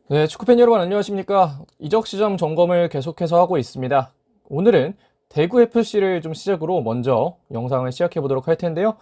네, 축구팬 여러분 안녕하십니까? 이적 시장 점검을 계속해서 하고 있습니다. 오늘은 대구 FC를 좀 시작으로 먼저 영상을 시작해 보도록 할 텐데요.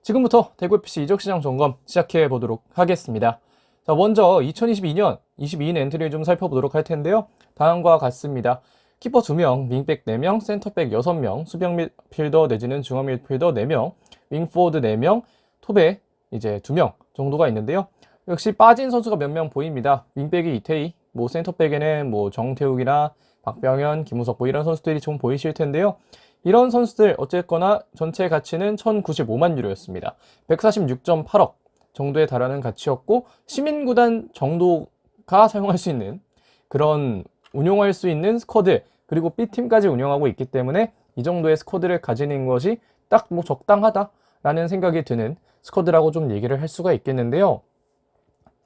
지금부터 대구 FC 이적 시장 점검 시작해 보도록 하겠습니다. 자, 먼저 2022년 22인 엔트리를 좀 살펴보도록 할 텐데요. 다음과 같습니다. 키퍼 2명, 윙백 4명, 센터백 6명, 수비형 mid필더 내지는 중앙 mid필더 4명, 윙포워드 4명, 톱에 이제 2명 정도가 있는데요. 역시 빠진 선수가 몇 명 보입니다. 윙백이 이태희, 센터백에는 정태욱이나 박병현, 김우석 이런 선수들이 좀 보이실 텐데요. 이런 선수들 어쨌거나 전체 가치는 1,095만 유로였습니다. 146.8억 정도에 달하는 가치였고 시민구단 정도가 사용할 수 있는 그런 운용할 수 있는 스쿼드 그리고 B팀까지 운영하고 있기 때문에 이 정도의 스쿼드를 가지는 것이 딱 적당하다라는 생각이 드는 스쿼드라고 좀 얘기를 할 수가 있겠는데요.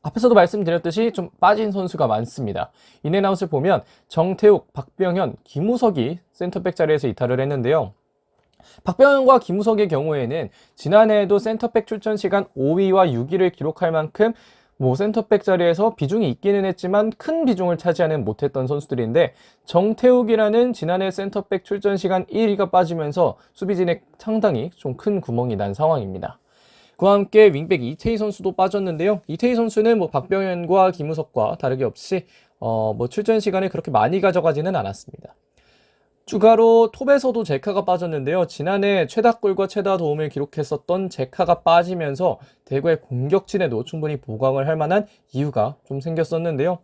앞에서도 말씀드렸듯이 좀 빠진 선수가 많습니다. 인앤아웃을 보면 정태욱, 박병현, 김우석이 센터백 자리에서 이탈을 했는데요. 박병현과 김우석의 경우에는 지난해에도 센터백 출전 시간 5위와 6위를 기록할 만큼 센터백 자리에서 비중이 있기는 했지만 큰 비중을 차지하는 못했던 선수들인데 정태욱이라는 지난해 센터백 출전 시간 1위가 빠지면서 수비진에 상당히 좀 큰 구멍이 난 상황입니다. 그와 함께 윙백 이태희 선수도 빠졌는데요. 이태희 선수는 박병현과 김우석과 다르게 없이 출전 시간을 그렇게 많이 가져가지는 않았습니다. 추가로 톱에서도 제카가 빠졌는데요. 지난해 최다골과 최다 도움을 기록했었던 제카가 빠지면서 대구의 공격진에도 충분히 보강을 할 만한 이유가 좀 생겼었는데요.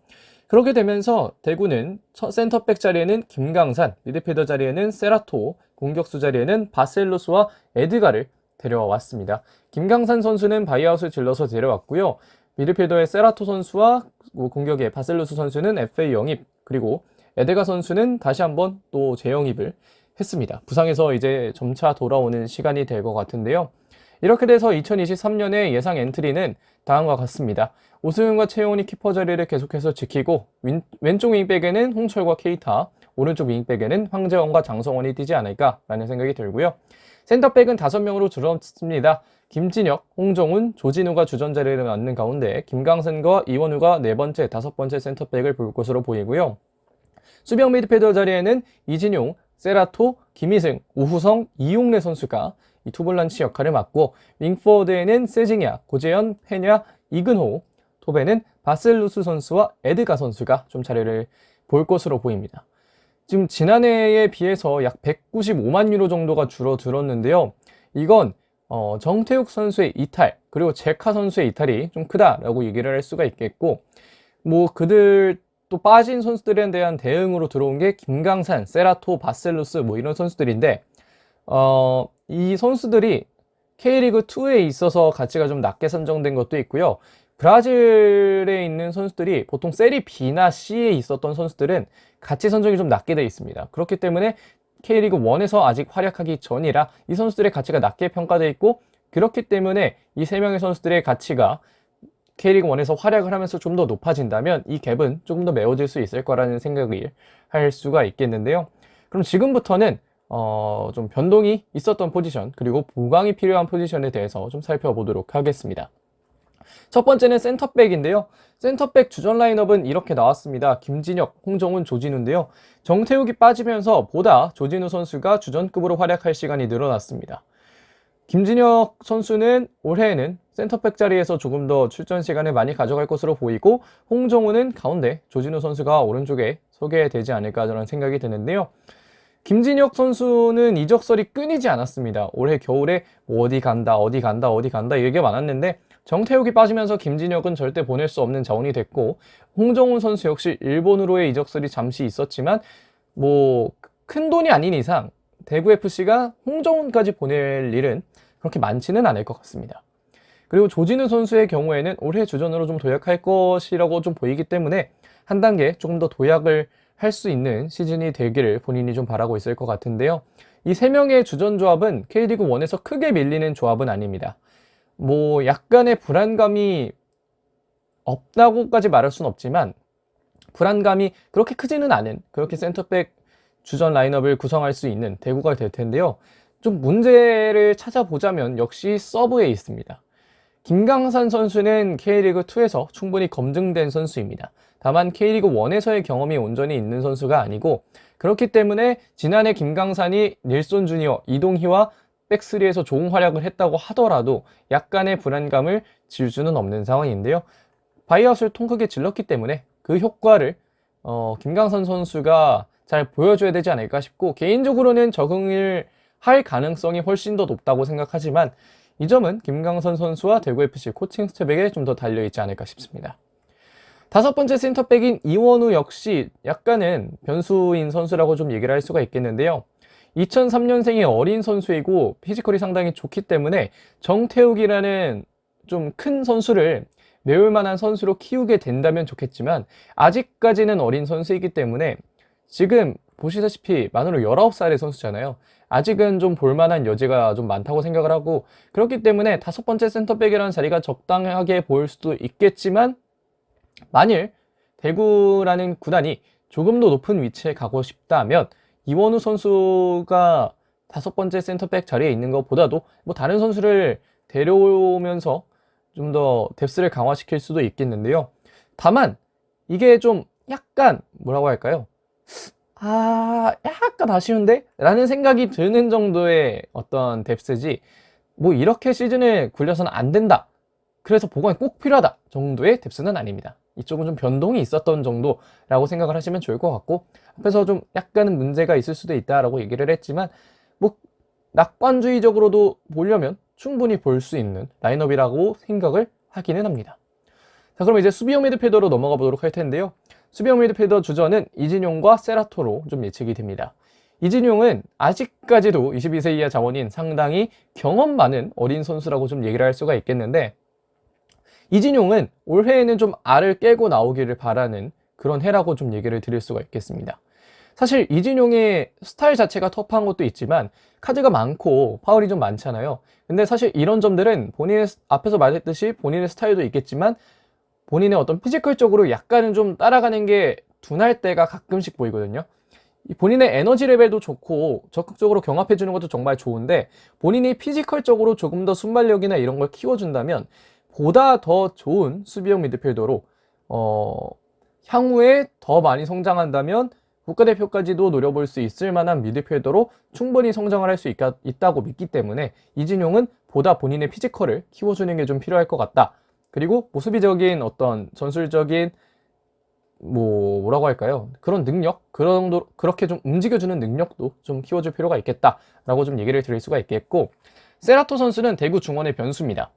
그렇게 되면서 대구는 센터백 자리에는 김강산, 미드필더 자리에는 세라토, 공격수 자리에는 바셀로스와 에드가를 데려왔습니다. 김강산 선수는 바이아웃을 질러서 데려왔고요. 미드필더의 세라토 선수와 공격의 바셀로스 선수는 FA 영입, 그리고 에드가 선수는 다시 한번 또 재영입을 했습니다. 부상에서 이제 점차 돌아오는 시간이 될 것 같은데요. 이렇게 돼서 2023년의 예상 엔트리는 다음과 같습니다. 오승훈과 최용훈이 키퍼 자리를 계속해서 지키고 왼쪽 윙백에는 홍철과 케이타, 오른쪽 윙백에는 황재원과 장성원이 뛰지 않을까라는 생각이 들고요. 센터백은 5명으로 줄었습니다. 김진혁, 홍정훈, 조진우가 주전 자리를 맡는 가운데 김강선과 이원우가 4번째, 5번째 센터백을 볼 것으로 보이고요. 수비형 미드필더 자리에는 이진용, 세라토, 김희승, 우후성, 이용래 선수가 이 투볼란치 역할을 맡고 윙포워드에는 세징야, 고재현, 페냐, 이근호, 톱에는 바셀루스 선수와 에드가 선수가 좀 자리를 볼 것으로 보입니다. 지금 지난해에 비해서 약 195만 유로 정도가 줄어들었는데요. 이건 정태욱 선수의 이탈 그리고 제카 선수의 이탈이 좀 크다라고 얘기를 할 수가 있겠고 그들 또 빠진 선수들에 대한 대응으로 들어온 게 김강산, 세라토, 바셀루스 이런 선수들인데 이 선수들이 K리그2에 있어서 가치가 좀 낮게 선정된 것도 있고요. 브라질에 있는 선수들이 보통 세리 B나 C에 있었던 선수들은 가치 선정이 좀 낮게 되어 있습니다. 그렇기 때문에 K리그1에서 아직 활약하기 전이라 이 선수들의 가치가 낮게 평가되어 있고 그렇기 때문에 이 3명의 선수들의 가치가 K리그1에서 활약을 하면서 좀 더 높아진다면 이 갭은 조금 더 메워질 수 있을 거라는 생각을 할 수가 있겠는데요. 그럼 지금부터는 좀 변동이 있었던 포지션 그리고 보강이 필요한 포지션에 대해서 좀 살펴보도록 하겠습니다. 첫 번째는 센터백인데요. 센터백 주전 라인업은 이렇게 나왔습니다. 김진혁, 홍정훈, 조진우인데요. 정태욱이 빠지면서 보다 조진우 선수가 주전급으로 활약할 시간이 늘어났습니다. 김진혁 선수는 올해에는 센터백 자리에서 조금 더 출전 시간을 많이 가져갈 것으로 보이고 홍정훈은 가운데, 조진우 선수가 오른쪽에 서게 되지 않을까 저는 생각이 드는데요. 김진혁 선수는 이적설이 끊이지 않았습니다. 올해 겨울에 어디 간다 얘기가 많았는데 정태욱이 빠지면서 김진혁은 절대 보낼 수 없는 자원이 됐고 홍정훈 선수 역시 일본으로의 이적설이 잠시 있었지만 큰 돈이 아닌 이상 대구FC가 홍정훈까지 보낼 일은 그렇게 많지는 않을 것 같습니다. 그리고 조진우 선수의 경우에는 올해 주전으로 좀 도약할 것이라고 좀 보이기 때문에 한 단계 조금 더 도약을 할 수 있는 시즌이 되기를 본인이 좀 바라고 있을 것 같은데요. 이 3명의 주전 조합은 K리그1에서 크게 밀리는 조합은 아닙니다. 약간의 불안감이 없다고까지 말할 수는 없지만 불안감이 그렇게 크지는 않은 그렇게 센터백 주전 라인업을 구성할 수 있는 대구가 될 텐데요. 좀 문제를 찾아보자면 역시 서브에 있습니다. 김강산 선수는 K리그2에서 충분히 검증된 선수입니다. 다만 K리그1에서의 경험이 온전히 있는 선수가 아니고, 그렇기 때문에 지난해 김강산이 닐손 주니어, 이동희와 백3에서 좋은 활약을 했다고 하더라도 약간의 불안감을 질 수는 없는 상황인데요. 바이아웃을 통크게 질렀기 때문에 그 효과를 김강산 선수가 잘 보여줘야 되지 않을까 싶고, 개인적으로는 적응을 할 가능성이 훨씬 더 높다고 생각하지만, 이 점은 김강선 선수와 대구FC 코칭 스텝에게 좀 더 달려있지 않을까 싶습니다. 다섯 번째 센터백인 이원우 역시 약간은 변수인 선수라고 좀 얘기를 할 수가 있겠는데요. 2003년생의 어린 선수이고 피지컬이 상당히 좋기 때문에 정태욱이라는 좀 큰 선수를 메울 만한 선수로 키우게 된다면 좋겠지만, 아직까지는 어린 선수이기 때문에, 지금 보시다시피 만으로 19살의 선수잖아요. 아직은 좀 볼만한 여지가 좀 많다고 생각을 하고, 그렇기 때문에 다섯 번째 센터백이라는 자리가 적당하게 보일 수도 있겠지만, 만일 대구라는 구단이 조금 더 높은 위치에 가고 싶다면 이원우 선수가 다섯 번째 센터백 자리에 있는 것보다도 뭐 다른 선수를 데려오면서 좀 더 뎁스를 강화시킬 수도 있겠는데요. 다만 이게 좀 약간 뭐라고 할까요? 약간 아쉬운데? 라는 생각이 드는 정도의 어떤 뎁스지, 뭐 이렇게 시즌을 굴려서는 안 된다, 그래서 보강이 꼭 필요하다 정도의 뎁스는 아닙니다. 이쪽은 좀 변동이 있었던 정도라고 생각을 하시면 좋을 것 같고, 앞에서 좀 약간은 문제가 있을 수도 있다라고 얘기를 했지만, 뭐 낙관주의적으로도 보려면 충분히 볼 수 있는 라인업이라고 생각을 하기는 합니다. 자, 그럼 이제 수비형 미드필더로 넘어가 보도록 할 텐데요. 수비형 미드필더 주전은 이진용과 세라토로 좀 예측이 됩니다. 이진용은 아직까지도 22세 이하 자원인 상당히 경험 많은 어린 선수라고 좀 얘기를 할 수가 있겠는데, 이진용은 올해에는 좀 알을 깨고 나오기를 바라는 그런 해라고 좀 얘기를 드릴 수가 있겠습니다. 사실 이진용의 스타일 자체가 터프한 것도 있지만 카드가 많고 파울이 좀 많잖아요. 근데 사실 이런 점들은 본인의, 앞에서 말했듯이 본인의 스타일도 있겠지만 본인의 어떤 피지컬적으로 약간은 좀 따라가는 게 둔할 때가 가끔씩 보이거든요. 본인의 에너지 레벨도 좋고 적극적으로 경합해주는 것도 정말 좋은데, 본인이 피지컬적으로 조금 더 순발력이나 이런 걸 키워준다면 보다 더 좋은 수비형 미드필더로 향후에 더 많이 성장한다면 국가대표까지도 노려볼 수 있을 만한 미드필더로 충분히 성장을 할 수 있다고 믿기 때문에, 이진용은 보다 본인의 피지컬을 키워주는 게 좀 필요할 것 같다. 그리고 수비적인 어떤 전술적인 뭐라고 할까요? 그런 능력, 그렇게 좀 움직여주는 능력도 좀 키워줄 필요가 있겠다라고 좀 얘기를 드릴 수가 있겠고, 세라토 선수는 대구 중원의 변수입니다.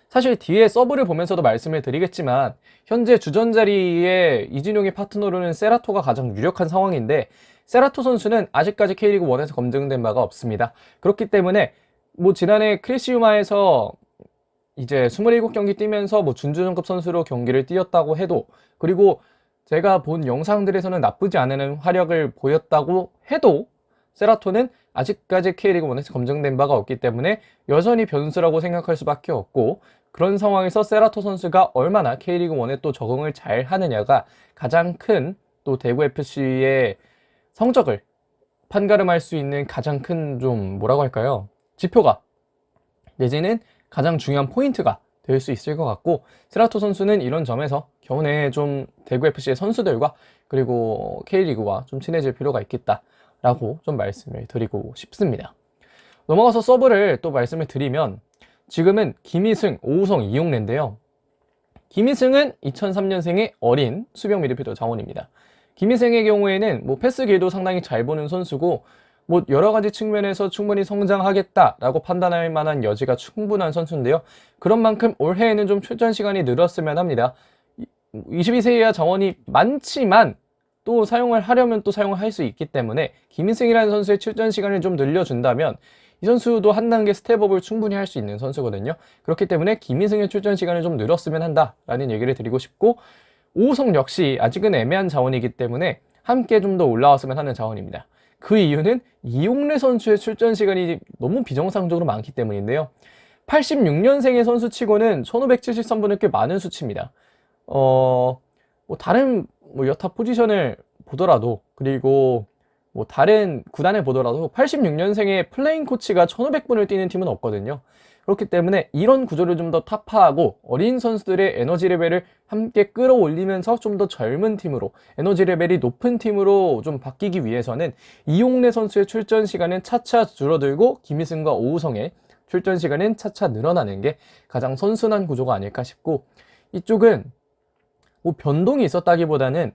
사실 뒤에 서브를 보면서도 말씀을 드리겠지만 현재 주전 자리에 이진용의 파트너로는 세라토가 가장 유력한 상황인데, 세라토 선수는 아직까지 K리그1에서 검증된 바가 없습니다. 그렇기 때문에 뭐 지난해 크리시우마에서 이제 27경기 뛰면서 뭐 준주전급 선수로 경기를 뛰었다고 해도, 그리고 제가 본 영상들에서는 나쁘지 않은 활약을 보였다고 해도, 세라토는 아직까지 K리그1에서 검증된 바가 없기 때문에 여전히 변수라고 생각할 수밖에 없고, 그런 상황에서 세라토 선수가 얼마나 K리그1에 또 적응을 잘 하느냐가 가장 큰 또 대구FC의 성적을 판가름할 수 있는 가장 큰 좀 뭐라고 할까요? 지표가, 내지는 가장 중요한 포인트가 될 수 있을 것 같고, 세라토 선수는 이런 점에서 겨우내 좀 대구FC의 선수들과 그리고 K리그와 좀 친해질 필요가 있겠다라고 좀 말씀을 드리고 싶습니다. 넘어가서 서브를 또 말씀을 드리면, 지금은 김희승, 오우성, 이용래인데요. 김희승은 2003년생의 어린 수비형 미드필더 자원입니다. 김희승의 경우에는 뭐 패스 길도 상당히 잘 보는 선수고, 뭐 여러 가지 측면에서 충분히 성장하겠다라고 판단할 만한 여지가 충분한 선수인데요. 그런 만큼 올해에는 좀 출전 시간이 늘었으면 합니다. 22세 이하 자원이 많지만 또 사용을 하려면 또 사용을 할 수 있기 때문에, 김희승이라는 선수의 출전 시간을 좀 늘려준다면 이 선수도 한 단계 스텝업을 충분히 할 수 있는 선수거든요. 그렇기 때문에 김희승의 출전 시간을 좀 늘었으면 한다라는 얘기를 드리고 싶고, 오우성 역시 아직은 애매한 자원이기 때문에 함께 좀 더 올라왔으면 하는 자원입니다. 그 이유는 이용래 선수의 출전 시간이 너무 비정상적으로 많기 때문인데요. 86년생의 선수치고는 1573분은 꽤 많은 수치입니다. 뭐 다른 뭐 여타 포지션을 보더라도, 그리고 뭐 다른 구단을 보더라도 86년생의 플레잉 코치가 1500분을 뛰는 팀은 없거든요. 그렇기 때문에 이런 구조를 좀 더 타파하고 어린 선수들의 에너지 레벨을 함께 끌어올리면서 좀 더 젊은 팀으로, 에너지 레벨이 높은 팀으로 좀 바뀌기 위해서는 이용래 선수의 출전 시간은 차차 줄어들고 김희승과 오우성의 출전 시간은 차차 늘어나는 게 가장 선순환 구조가 아닐까 싶고, 이쪽은 뭐 변동이 있었다기보다는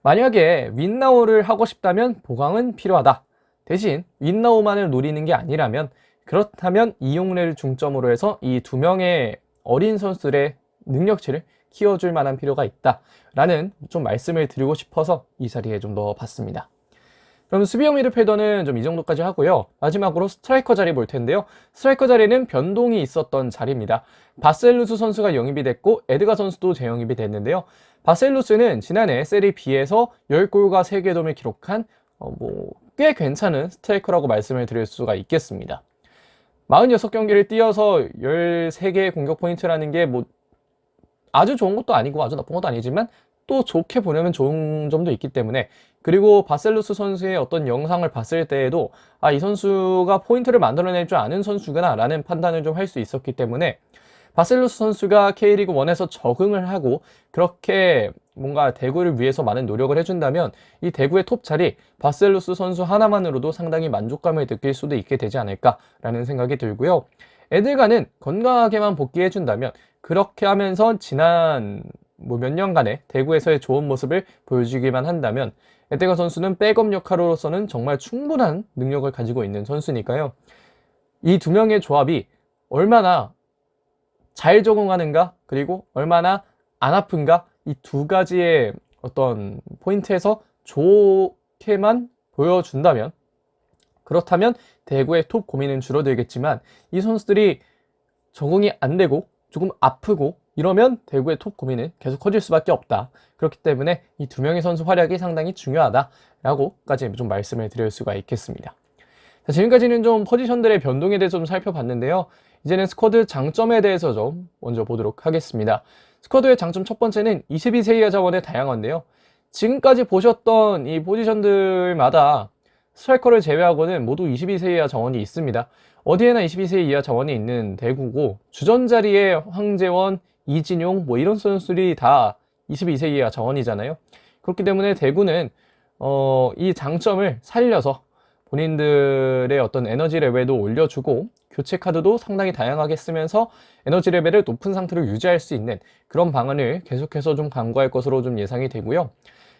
만약에 윈나우를 하고 싶다면 보강은 필요하다. 대신 윈나우만을 노리는 게 아니라면, 그렇다면 이용래를 중점으로 해서 이 두 명의 어린 선수들의 능력치를 키워줄 만한 필요가 있다 라는 좀 말씀을 드리고 싶어서 이 자리에 좀 넣어봤습니다. 그럼 수비형 미드필더는 좀 이 정도까지 하고요. 마지막으로 스트라이커 자리 볼 텐데요. 스트라이커 자리는 변동이 있었던 자리입니다. 바셀루스 선수가 영입이 됐고 에드가 선수도 재영입이 됐는데요. 바셀루스는 지난해 세리 B에서 10골과 3개 도움을 기록한 꽤 괜찮은 스트라이커라고 말씀을 드릴 수가 있겠습니다. 46경기를 뛰어서 13개의 공격 포인트라는 게 아주 좋은 것도 아니고 아주 나쁜 것도 아니지만 또 좋게 보려면 좋은 점도 있기 때문에, 그리고 바셀루스 선수의 어떤 영상을 봤을 때에도 이 선수가 포인트를 만들어낼 줄 아는 선수구나 라는 판단을 좀 할 수 있었기 때문에, 바셀루스 선수가 K리그 1에서 적응을 하고 그렇게 뭔가 대구를 위해서 많은 노력을 해준다면 이 대구의 톱 자리 바셀루스 선수 하나만으로도 상당히 만족감을 느낄 수도 있게 되지 않을까라는 생각이 들고요. 에드가는 건강하게만 복귀해준다면, 그렇게 하면서 지난 몇 년간의 대구에서의 좋은 모습을 보여주기만 한다면 에드가 선수는 백업 역할로서는 정말 충분한 능력을 가지고 있는 선수니까요. 이 두 명의 조합이 얼마나 잘 적응하는가, 그리고 얼마나 안 아픈가, 이 두 가지의 어떤 포인트에서 좋게만 보여준다면, 그렇다면 대구의 톱 고민은 줄어들겠지만, 이 선수들이 적응이 안 되고 조금 아프고 이러면 대구의 톱 고민은 계속 커질 수밖에 없다. 그렇기 때문에 이 두 명의 선수 활약이 상당히 중요하다라고까지 좀 말씀을 드릴 수가 있겠습니다. 자, 지금까지는 좀 포지션들의 변동에 대해서 좀 살펴봤는데요. 이제는 스쿼드 장점에 대해서 좀 먼저 보도록 하겠습니다. 스쿼드의 장점 첫 번째는 22세 이하 자원의 다양한데요. 지금까지 보셨던 이 포지션들마다 스트라이커를 제외하고는 모두 22세 이하 자원이 있습니다. 어디에나 22세 이하 자원이 있는 대구고, 주전 자리에 황재원, 이진용 이런 선수들이 다 22세 이하 자원이잖아요. 그렇기 때문에 대구는 이 장점을 살려서 본인들의 어떤 에너지 레벨도 올려주고 교체 카드도 상당히 다양하게 쓰면서 에너지 레벨을 높은 상태로 유지할 수 있는 그런 방안을 계속해서 좀 강구할 것으로 좀 예상이 되고요.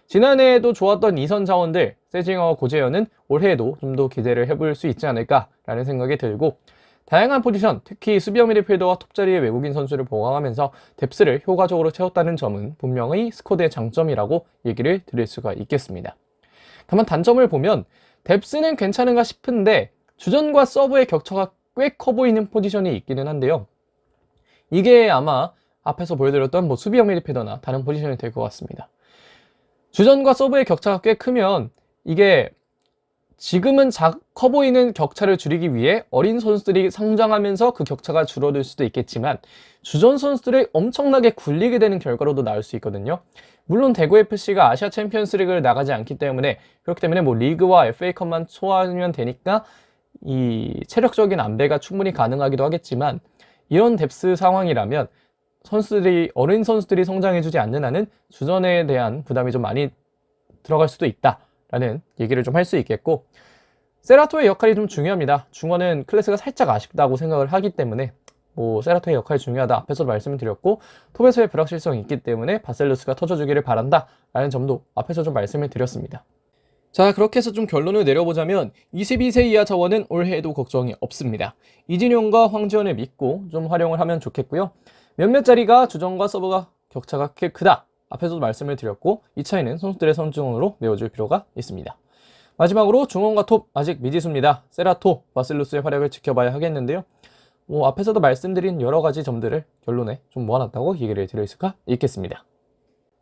지난해에도 좋았던 이선 자원들 세징어와 고재현은 올해에도 좀 더 기대를 해볼 수 있지 않을까라는 생각이 들고, 다양한 포지션, 특히 수비형 미드필더와 톱자리의 외국인 선수를 보강하면서 뎁스를 효과적으로 채웠다는 점은 분명히 스쿼드의 장점이라고 얘기를 드릴 수가 있겠습니다. 다만 단점을 보면 뎁스는 괜찮은가 싶은데 주전과 서브의 격차가 꽤 커 보이는 포지션이 있기는 한데요. 이게 아마 앞에서 보여드렸던 수비형 미드필더나 다른 포지션이 될 것 같습니다. 주전과 서브의 격차가 꽤 크면 이게 지금은 커 보이는 격차를 줄이기 위해 어린 선수들이 성장하면서 그 격차가 줄어들 수도 있겠지만, 주전 선수들이 엄청나게 굴리게 되는 결과로도 나올 수 있거든요. 물론 대구FC가 아시아 챔피언스 리그를 나가지 않기 때문에, 그렇기 때문에 리그와 FA컵만 소화하면 되니까 이 체력적인 안배가 충분히 가능하기도 하겠지만, 이런 뎁스 상황이라면 어린 선수들이 성장해주지 않는 한은 주전에 대한 부담이 좀 많이 들어갈 수도 있다라는 얘기를 좀 할 수 있겠고, 세라토의 역할이 좀 중요합니다. 중원은 클래스가 살짝 아쉽다고 생각을 하기 때문에 세라토의 역할이 중요하다 앞에서 말씀을 드렸고, 톱에서의 불확실성이 있기 때문에 바셀루스가 터져주기를 바란다 라는 점도 앞에서 좀 말씀을 드렸습니다. 자, 그렇게 해서 좀 결론을 내려보자면 22세 이하 자원은 올해에도 걱정이 없습니다. 이진용과 황지원을 믿고 좀 활용을 하면 좋겠고요. 몇몇 자리가 주전과 서브가 격차가 꽤 크다 앞에서도 말씀을 드렸고, 이 차이는 선수들의 선중으로 메워줄 필요가 있습니다. 마지막으로 중원과 톱 아직 미지수입니다. 세라토, 바셀루스의 활약을 지켜봐야 하겠는데요. 앞에서도 말씀드린 여러 가지 점들을 결론에 좀 모아놨다고 얘기를 드릴 수가 있겠습니다.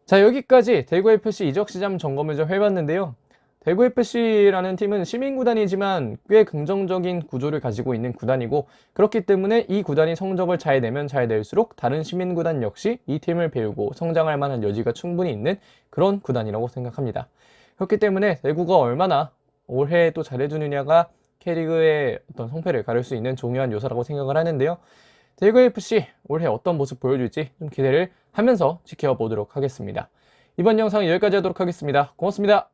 자, 여기까지 대구FC 이적시장 점검을 좀 해봤는데요. 대구FC라는 팀은 시민구단이지만 꽤 긍정적인 구조를 가지고 있는 구단이고, 그렇기 때문에 이 구단이 성적을 잘 내면 잘 낼수록 다른 시민구단 역시 이 팀을 배우고 성장할 만한 여지가 충분히 있는 그런 구단이라고 생각합니다. 그렇기 때문에 대구가 얼마나 올해 또 잘해주느냐가 K리그의 어떤 성패를 가를 수 있는 중요한 요소라고 생각을 하는데요. 대구FC 올해 어떤 모습 보여줄지 좀 기대를 하면서 지켜보도록 하겠습니다. 이번 영상 여기까지 하도록 하겠습니다. 고맙습니다.